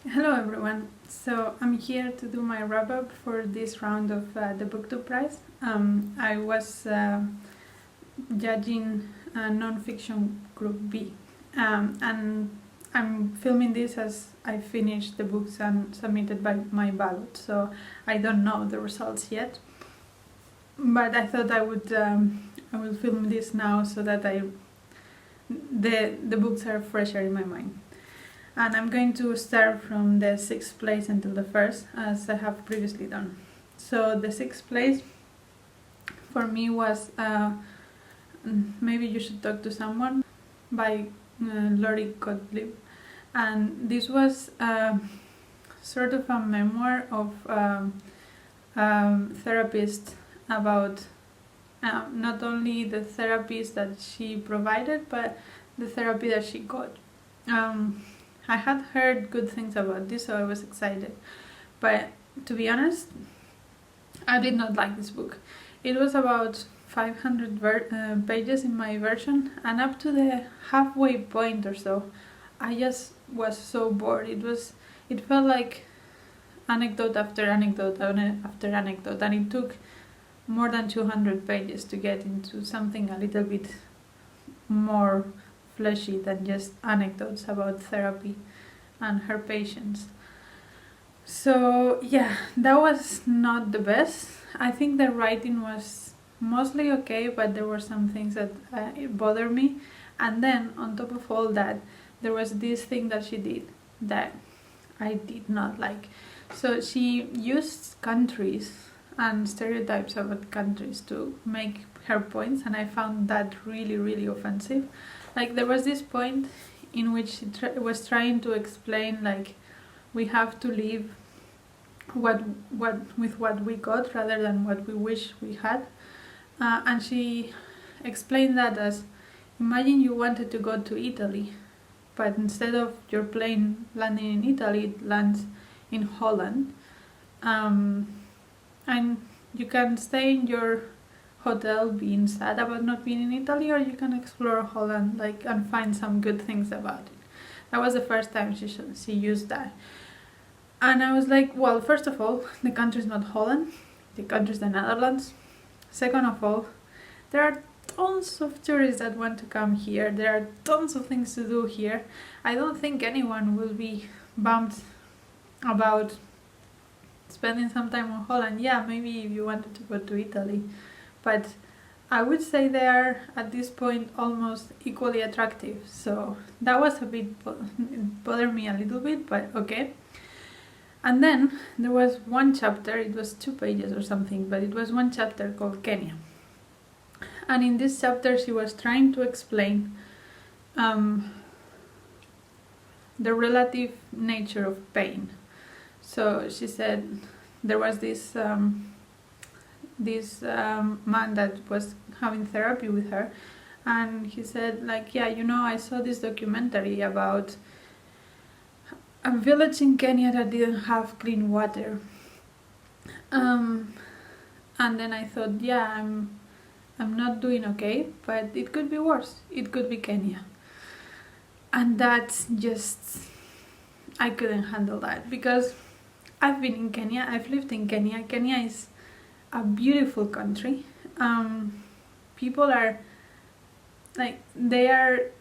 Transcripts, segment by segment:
Hello everyone, so I'm here to do my wrap-up for this round of the Booktube prize. I was judging non-fiction group B, and I'm filming this as I finished the books and submitted by my ballot, so I don't know the results yet, but I thought I will film this now so that the books are fresher in my mind. And I'm going to start from the 6th place until the 1st, as I have previously done. So the 6th place for me was Maybe You Should Talk to Someone by Gottlieb. And this was sort of a memoir of therapist about not only the therapies that she provided, but the therapy that she got. I had heard good things about this, so I was excited. But to be honest, I did not like this book. It was about 500 pages in my version, and up to the halfway point or so, I just was so bored. It felt like anecdote after anecdote after anecdote, and it took more than 200 pages to get into something a little bit more fleshy than just anecdotes about therapy and her patients. So yeah, that was not the best. I think the writing was mostly okay, but there were some things that bothered me. And then on top of all that, there was this thing that she did that I did not like. So she used countries and stereotypes about countries to make her points, and I found that really, really offensive. Like, there was this point in which she was trying to explain, like, we have to live with what we got rather than what we wish we had. And she explained that as, imagine you wanted to go to Italy, but instead of your plane landing in Italy, it lands in Holland. And you can stay in your hotel being sad about not being in Italy, or you can explore Holland and find some good things about it. That was the first time she used that. And I was like, well, first of all, the country is not Holland, the country is the Netherlands. Second of all, there are tons of tourists that want to come here. There are tons of things to do here. I don't think anyone will be bummed about spending some time in Holland. Yeah, maybe if you wanted to go to Italy, but I would say they are at this point almost equally attractive. So that was a bit, it bothered me a little bit, but okay. And then there was one chapter, it was 2 pages or something, but it was one chapter called Kenya. And in this chapter she was trying to explain the relative nature of pain. So she said there was this man that was having therapy with her, and he said, like, yeah, I saw this documentary about a village in Kenya that didn't have clean water, and then I thought, yeah, I'm not doing okay, but it could be worse. It could be Kenya. And that's just, I couldn't handle that, because I've been in Kenya, I've lived in Kenya. Kenya is a beautiful country. People are they are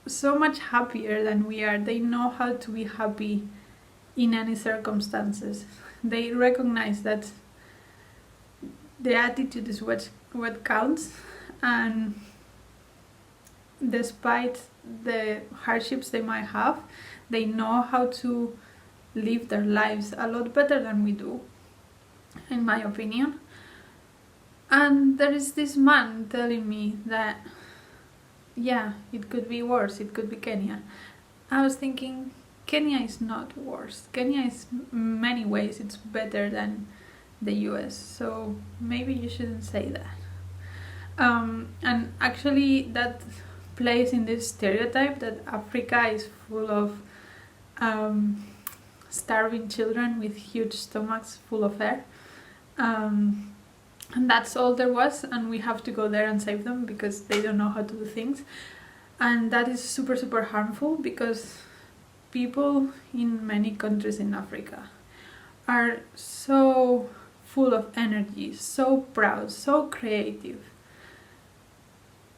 so much happier than we are. They know how to be happy in any circumstances. They recognize that the attitude is what counts, and despite the hardships they might have, they know how to live their lives a lot better than we do, in my opinion. And there is this man telling me that, yeah, it could be worse, it could be Kenya. I was thinking, Kenya is not worse. Kenya is, in many ways, it's better than the US, so maybe you shouldn't say that. And actually that plays in this stereotype that Africa is full of starving children with huge stomachs full of air. And that's all there was, and we have to go there and save them because they don't know how to do things. And that is super, super harmful, because people in many countries in Africa are so full of energy, so proud, so creative.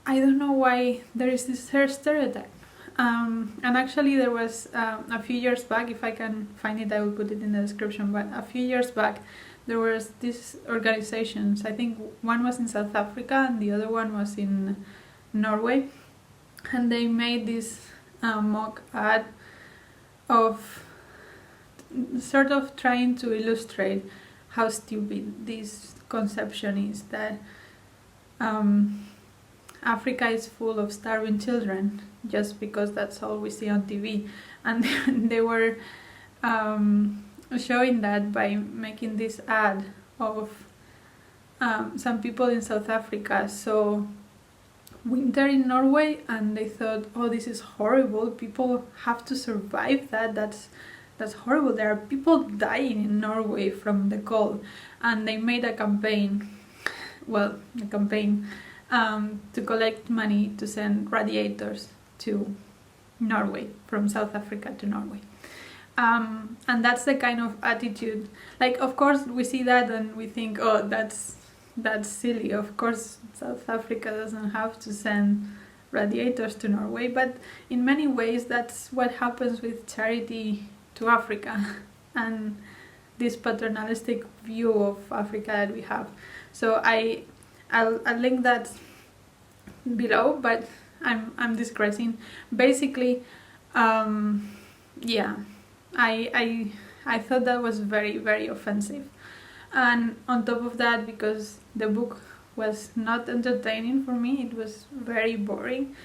I don't know why there is this stereotype. And actually there was a few years back, if I can find it I will put it in the description, but a few years back there was these organizations, I think one was in South Africa and the other one was in Norway, and they made this mock ad of sort of trying to illustrate how stupid this conception is that Africa is full of starving children just because that's all we see on TV. And they were showing that by making this ad of some people in South Africa saw winter in Norway and they thought, oh, this is horrible, people have to survive that, that's horrible, there are people dying in Norway from the cold. And they made a campaign, to collect money to send radiators to Norway, from South Africa to Norway. And that's the kind of attitude, like, of course we see that and we think, oh, that's silly, of course South Africa doesn't have to send radiators to Norway, but in many ways that's what happens with charity to Africa and this paternalistic view of Africa that we have. So I'll link that below, but I'm digressing. Basically, yeah, I thought that was very, very offensive. And on top of that, because the book was not entertaining for me, it was very boring,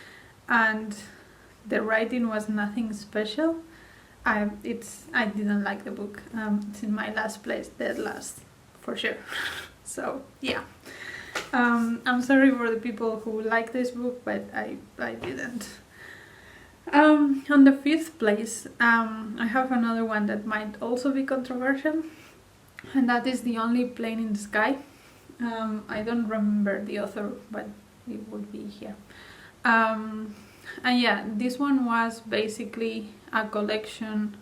and the writing was nothing special. I didn't like the book. It's in my last place, dead last, for sure. So yeah, I'm sorry for the people who like this book, but I didn't. On the 5th place, I have another one that might also be controversial, and that is The Only Plane in the Sky. I don't remember the author, but it would be here. And yeah, this one was basically a collection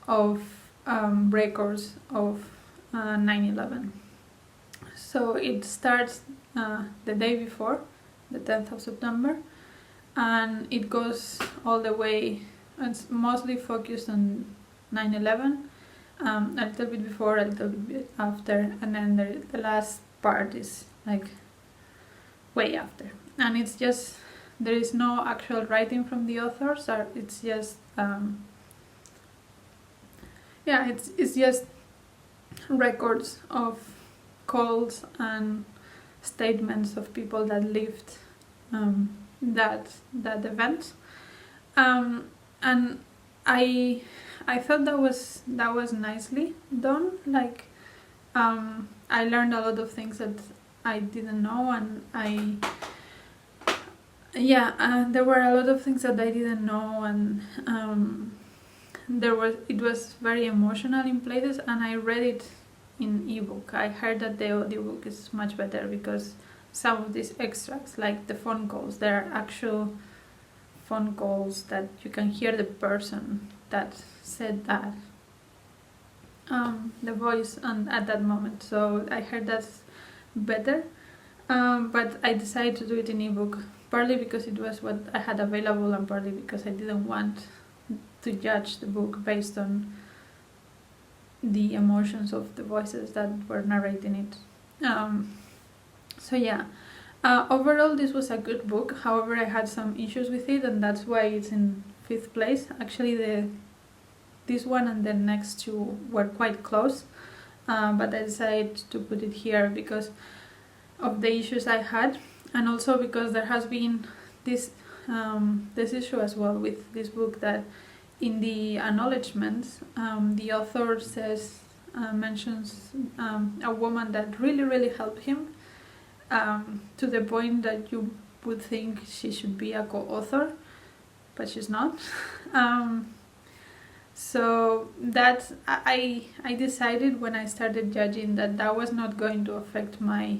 of records of 9/11. So it starts the day before, the 10th of September, and it goes all the way. It's mostly focused on 9/11, a little bit before, a little bit after, and then the last part is like way after. And it's just, there is no actual writing from the authors, or it's just yeah, it's just records of calls and statements of people that lived that event, and I thought that was nicely done. Like, I learned a lot of things that I didn't know, and there were a lot of things that I didn't know, and it was very emotional in places, and I read it in ebook. I heard that the audiobook is much better because some of these extracts, like the phone calls, there are actual phone calls that you can hear the person that said that, the voice at that moment. So I heard that's better, but I decided to do it in ebook, partly because it was what I had available, and partly because I didn't want to judge the book based on the emotions of the voices that were narrating it. So yeah, overall this was a good book. However, I had some issues with it, and that's why it's in 5th place. Actually, this one and the next two were quite close, but I decided to put it here because of the issues I had, and also because there has been this issue as well with this book, that in the acknowledgements, the author mentions a woman that really helped him, to the point that you would think she should be a co-author, but she's not. So that I decided when I started judging that was not going to affect my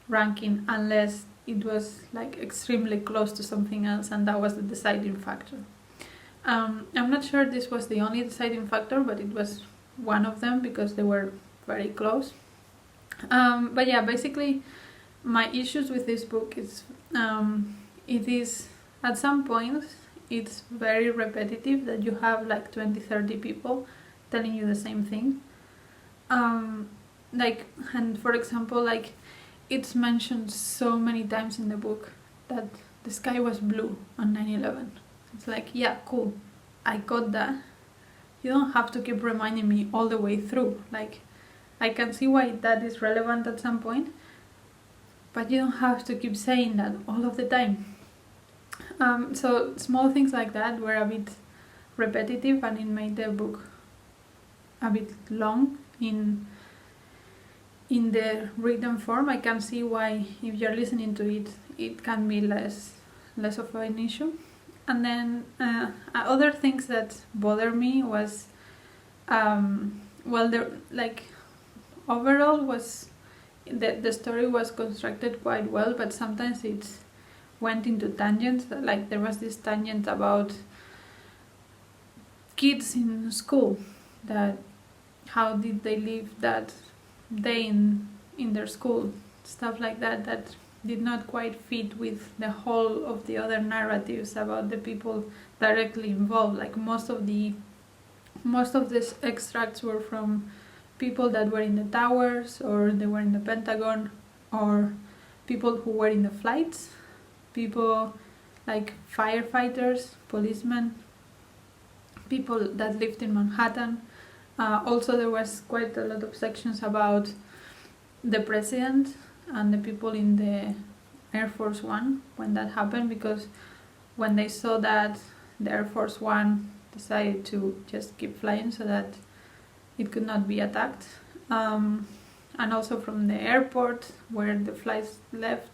ranking unless it was like extremely close to something else, and that was the deciding factor. I'm not sure this was the only deciding factor, but it was one of them because they were very close. But yeah, basically my issues with this book is it is at some points it's very repetitive, that you have like 20-30 people telling you the same thing. Like, and for example, like, it's mentioned so many times in the book that the sky was blue on 9/11. It's like, yeah, cool, I got that. You don't have to keep reminding me all the way through. Like, I can see why that is relevant at some point, but you don't have to keep saying that all of the time. So small things like that were a bit repetitive, and it made the book a bit long in the written form. I can see why, if you're listening to it, it can be less of an issue. And then other things that bother me was, well, there, like, overall was the story was constructed quite well, but sometimes it went into tangents. Like, there was this tangent about kids in school, that how did they live that day in their school, stuff like that, that did not quite fit with the whole of the other narratives about the people directly involved. Like, most of these extracts were from people that were in the towers, or they were in the Pentagon, or people who were in the flights, people like firefighters, policemen, people that lived in Manhattan. Also, there was quite a lot of sections about the president and the people in the Air Force One when that happened, because when they saw that, the Air Force One decided to just keep flying so that it could not be attacked. And also from the airport where the flights left,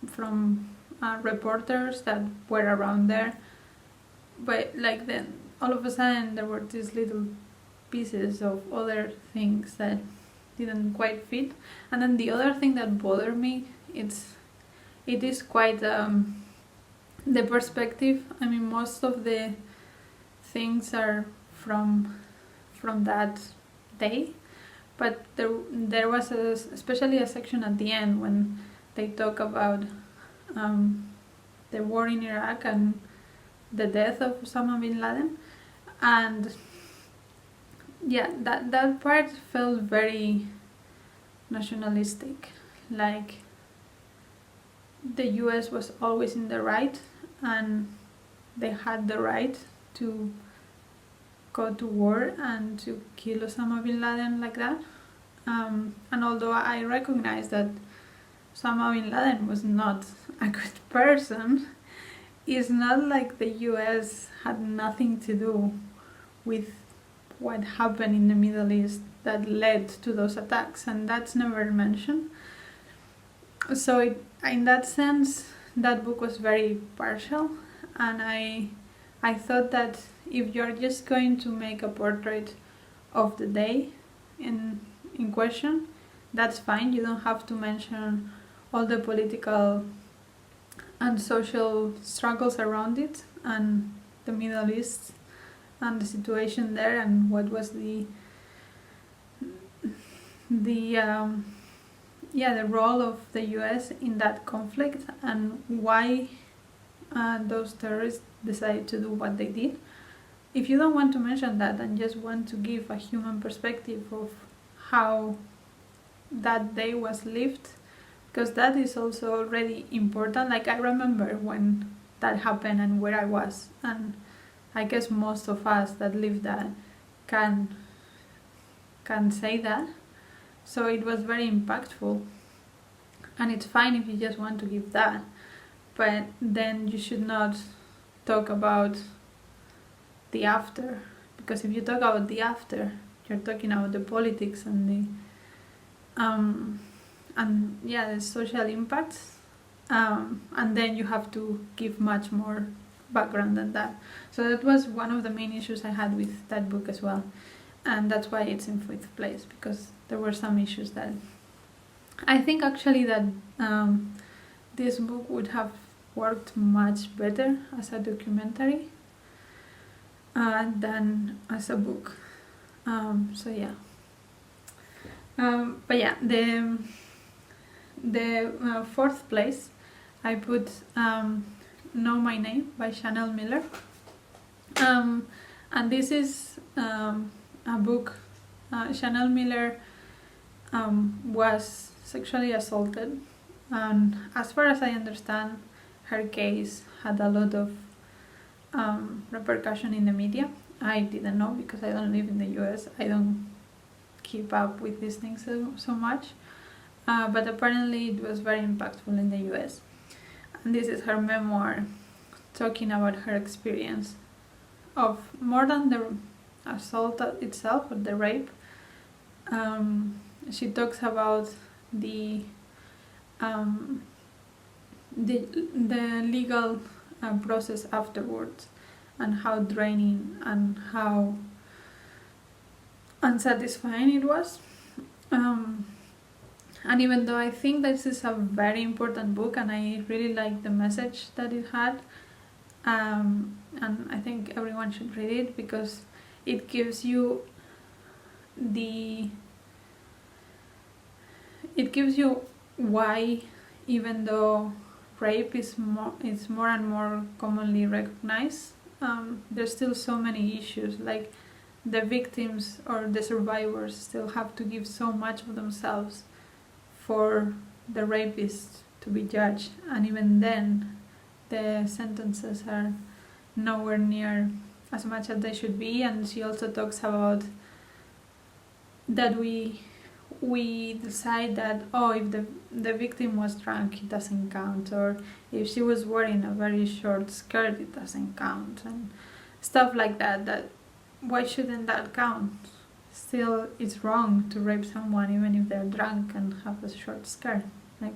from reporters that were around there. But like, then all of a sudden there were these little pieces of other things that didn't quite fit. And then the other thing that bothered me, it is quite the perspective. I mean, most of the things are from that day, but there was especially a section at the end when they talk about the war in Iraq and the death of Osama bin Laden, and yeah, that part felt very nationalistic, like the US was always in the right and they had the right to go to war and to kill Osama bin Laden like that. And although I recognize that Osama bin Laden was not a good person, it's not like the US had nothing to do with what happened in the Middle East that led to those attacks, and that's never mentioned. So in that sense, that book was very partial, and I thought that if you're just going to make a portrait of the day in question, that's fine. You don't have to mention all the political and social struggles around it, and the Middle East and the situation there, and what was the role of the US in that conflict, and why those terrorists decided to do what they did. If you don't want to mention that and just want to give a human perspective of how that day was lived, because that is also already important. Like, I remember when that happened and where I was, and I guess most of us that live that can say that. So it was very impactful, and it's fine if you just want to give that, but then you should not talk about the after, because if you talk about the after, you're talking about the politics and the social impacts, and then you have to give much more background than that. So that was one of the main issues I had with that book as well, and that's why it's in fifth place, because there were some issues that I think actually that this book would have worked much better as a documentary than as a book. So yeah. But yeah, the fourth place I put Know My Name by Chanel Miller. And this is a book. Chanel Miller was sexually assaulted, and as far as I understand, her case had a lot of repercussion in the media. I didn't know because I don't live in the US. I don't keep up with these things so much, but apparently it was very impactful in the US. And this is her memoir, talking about her experience of more than the assault itself or the rape. She talks about the legal process afterwards, and how draining and how unsatisfying it was. And even though I think this is a very important book and I really like the message that it had, and I think everyone should read it because it gives you why, even though rape is more and more commonly recognized, there's still so many issues. Like, the victims or the survivors still have to give so much of themselves for the rapist to be judged, and even then the sentences are nowhere near as much as they should be. And she also talks about that we decide that, oh, if the victim was drunk, it doesn't count, or if she was wearing a very short skirt, it doesn't count, and stuff like that. That why shouldn't that count? Still, it's wrong to rape someone even if they're drunk and have a short skirt. Like,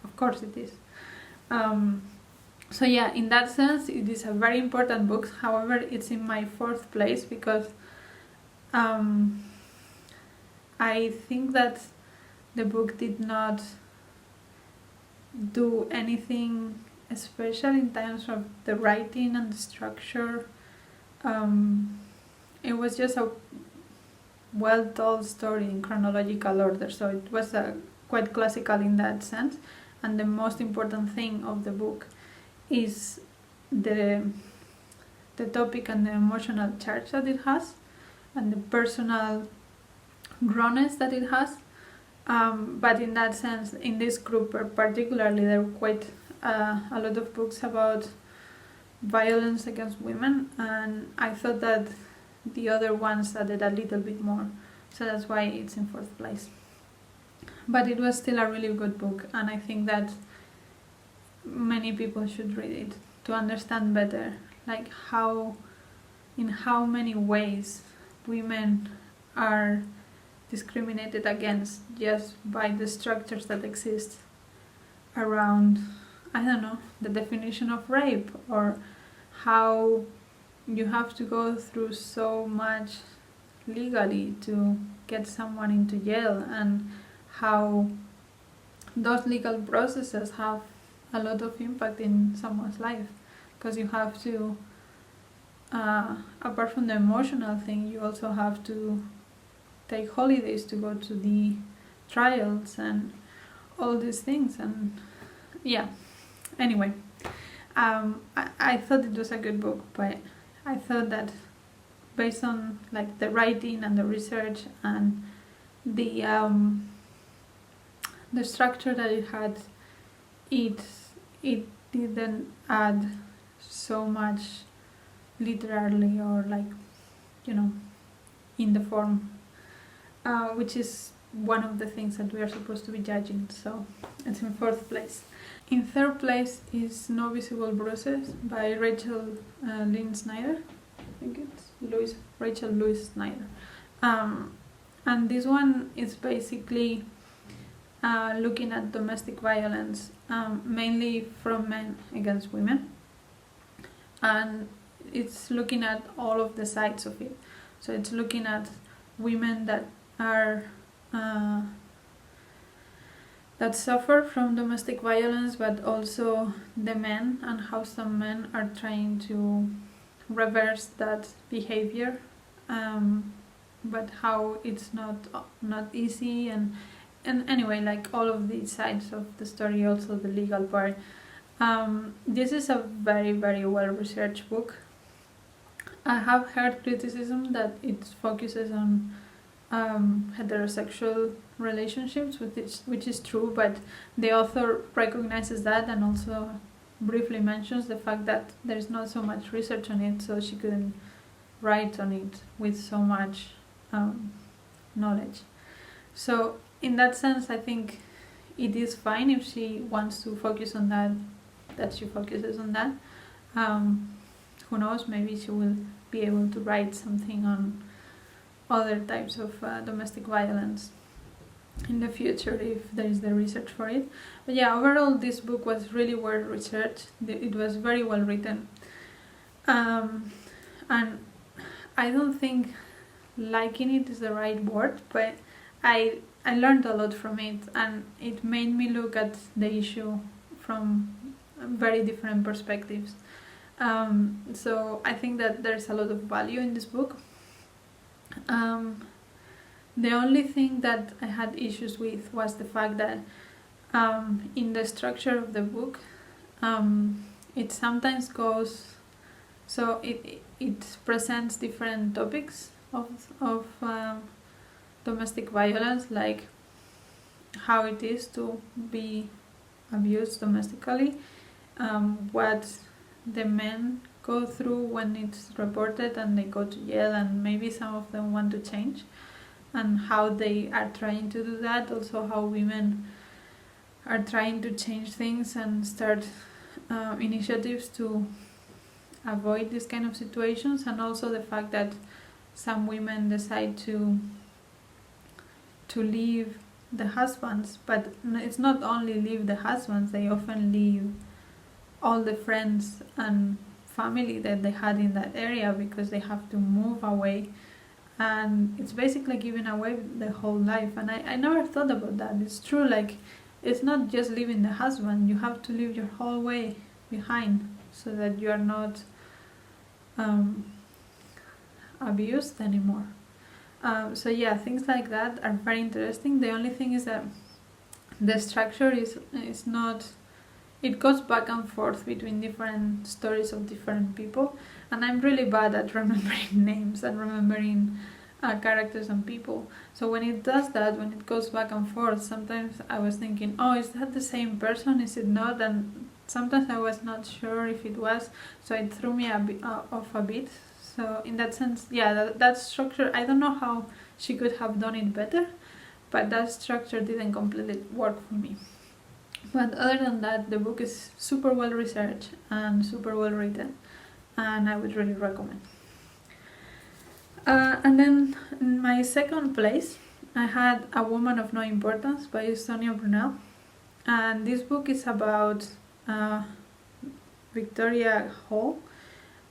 of course it is. So yeah, in that sense, it is a very important book. However, it's in my fourth place because I think that the book did not do anything special in terms of the writing and the structure. It was just a well-told story in chronological order, so it was quite classical in that sense. And the most important thing of the book is the topic and the emotional charge that it has, and the personal rawness that it has. But in that sense, in this group particularly, there were quite a lot of books about violence against women, and I thought that the other ones added a little bit more, so that's why it's in fourth place. But it was still a really good book, and I think that many people should read it to understand better, like in how many ways women are discriminated against just by the structures that exist around, I don't know, the definition of rape, or how you have to go through so much legally to get someone into jail, and how those legal processes have a lot of impact in someone's life, because you have to, apart from the emotional thing, you also have to take holidays to go to the trials and all these things. And yeah, anyway, I thought it was a good book, but I thought that based on like the writing and the research and the structure that it had, it didn't add so much literally, or like, you know, in the form, which is one of the things that we are supposed to be judging. So it's in fourth place. In third place is No Visible Bruises by Rachel Lynn Snyder. I think it's Rachel Louise Snyder. And this one is basically looking at domestic violence, mainly from men against women. And it's looking at all of the sides of it. So it's looking at women that are that suffer from domestic violence, but also the men, and how some men are trying to reverse that behavior, but how it's not easy, and anyway, like all of these sides of the story, also the legal part. This is a very, very well researched book. I have heard criticism that it focuses on heterosexual relationships, which is true, but the author recognizes that and also briefly mentions the fact that there's not so much research on it, so she couldn't write on it with so much knowledge. So in that sense, I think it is fine if she wants to focus on that she focuses on that. Who knows, maybe she will be able to write something on other types of domestic violence in the future if there is the research for it. But yeah, overall this book was really well researched. It was very well written, and I don't think liking it is the right word, but I learned a lot from it, and it made me look at the issue from very different perspectives. So I think that there's a lot of value in this book. The only thing that I had issues with was the fact that in the structure of the book, it sometimes goes, so it presents different topics of domestic violence, like how it is to be abused domestically, what the men go through when it's reported and they go to jail, and maybe some of them want to change, and how they are trying to do that. Also how women are trying to change things and start initiatives to avoid this kind of situations, and also the fact that some women decide to leave the husbands, but it's not only leave the husbands, they often leave all the friends and family that they had in that area because they have to move away, and it's basically giving away the whole life. And I never thought about that. It's true, like it's not just leaving the husband, you have to leave your whole way behind so that you are not abused anymore. So yeah, things like that are very interesting. The only thing is that the structure is not, it goes back and forth between different stories of different people, and I'm really bad at remembering names and remembering characters and people. So when it does that, when it goes back and forth, sometimes I was thinking, oh, is that the same person? Is it not? And sometimes I was not sure if it was, so it threw me off a bit. So in that sense, yeah, that structure, I don't know how she could have done it better, but that structure didn't completely work for me. But other than that, the book is super well researched and super well written, and I would really recommend. And then in my second place, I had A Woman of No Importance by Sonia Purnell, and this book is about Victoria Hall.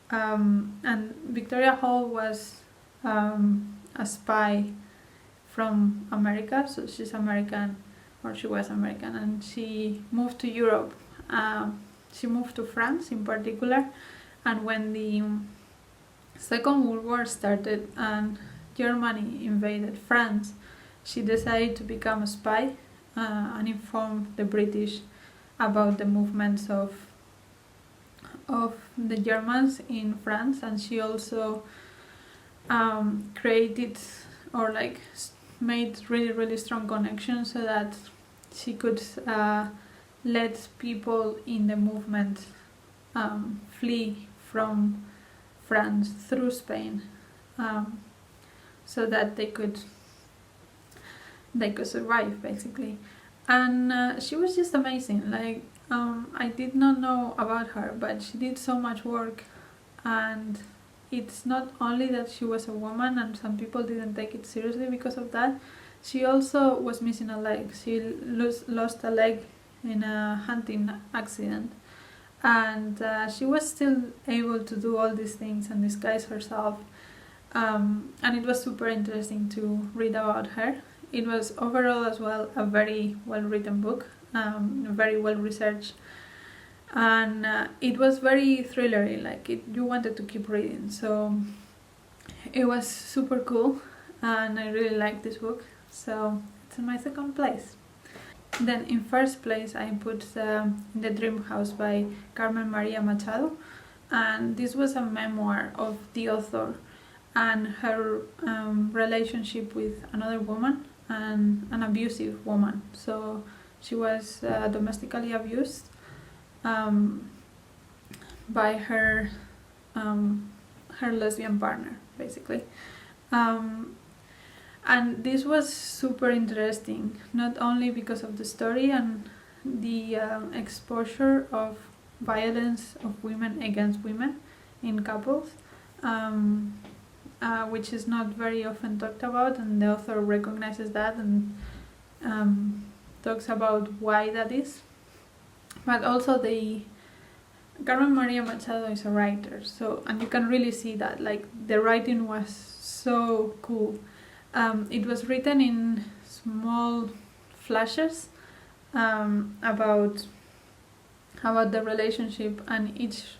And Victoria Hall was a spy from America, so she's American, or she was American, and she moved to Europe. She moved to France in particular, and when the Second World War started and Germany invaded France, she decided to become a spy and inform the British about the movements of the Germans in France. And she also created, or like made really strong connections so that she could let people in the movement flee from France through Spain, so that they could survive basically. And she was just amazing. Like I did not know about her, but she did so much work, and it's not only that she was a woman and some people didn't take it seriously because of that. She also was missing a leg. She lost a leg in a hunting accident, and she was still able to do all these things and disguise herself, and it was super interesting to read about her. it was overall as well a very well written book, very well researched, and it was very thrillery, like you wanted to keep reading, so it was super cool and I really liked this book, so it's in my second place. Then in first place I put The Dream House by Carmen Maria Machado, and this was a memoir of the author and her relationship with another woman, and an abusive woman. So she was domestically abused by her lesbian partner, basically. And this was super interesting, not only because of the story and the exposure of violence of women against women in couples, which is not very often talked about, and the author recognizes that and talks about why that is. But also Carmen Maria Machado is a writer, so, and you can really see that, like, the writing was so cool. It was written in small flashes about the relationship, and each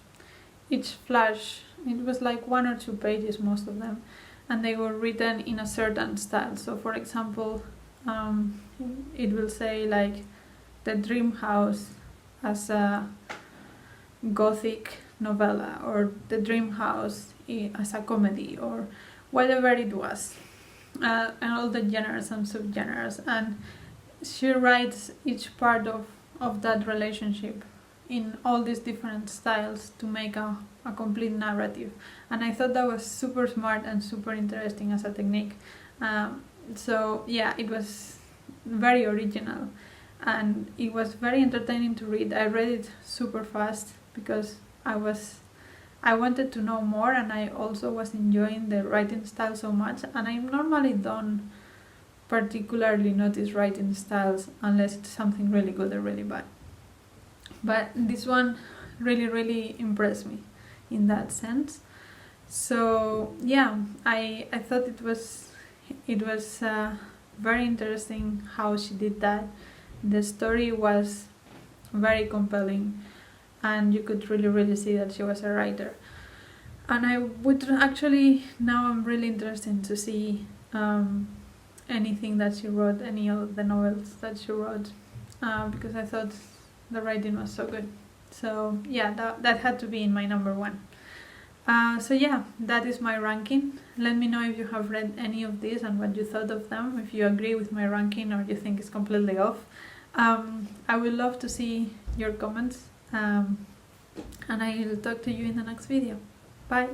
flash, it was like 1 or 2 pages, most of them, and they were written in a certain style. So for example, it will say like The Dream House as a gothic novella, or The Dream House as a comedy, or whatever it was, and all the genres and subgenres, and she writes each part of that relationship in all these different styles to make a complete narrative, and I thought that was super smart and super interesting as a technique. So yeah, it was very original and it was very entertaining to read. I read it super fast because I wanted to know more, and I also was enjoying the writing style so much, and I normally don't particularly notice writing styles unless it's something really good or really bad. But this one really impressed me in that sense. So yeah, I thought it was very interesting how she did that. The story was very compelling, and you could really see that she was a writer. And I would actually, now I'm really interested to see anything that she wrote, any of the novels that she wrote, because I thought the writing was so good. So yeah, that had to be in my number 1. So yeah, that is my ranking. Let me know if you have read any of these and what you thought of them, if you agree with my ranking or you think it's completely off. I would love to see your comments, and I will talk to you in the next video. Bye!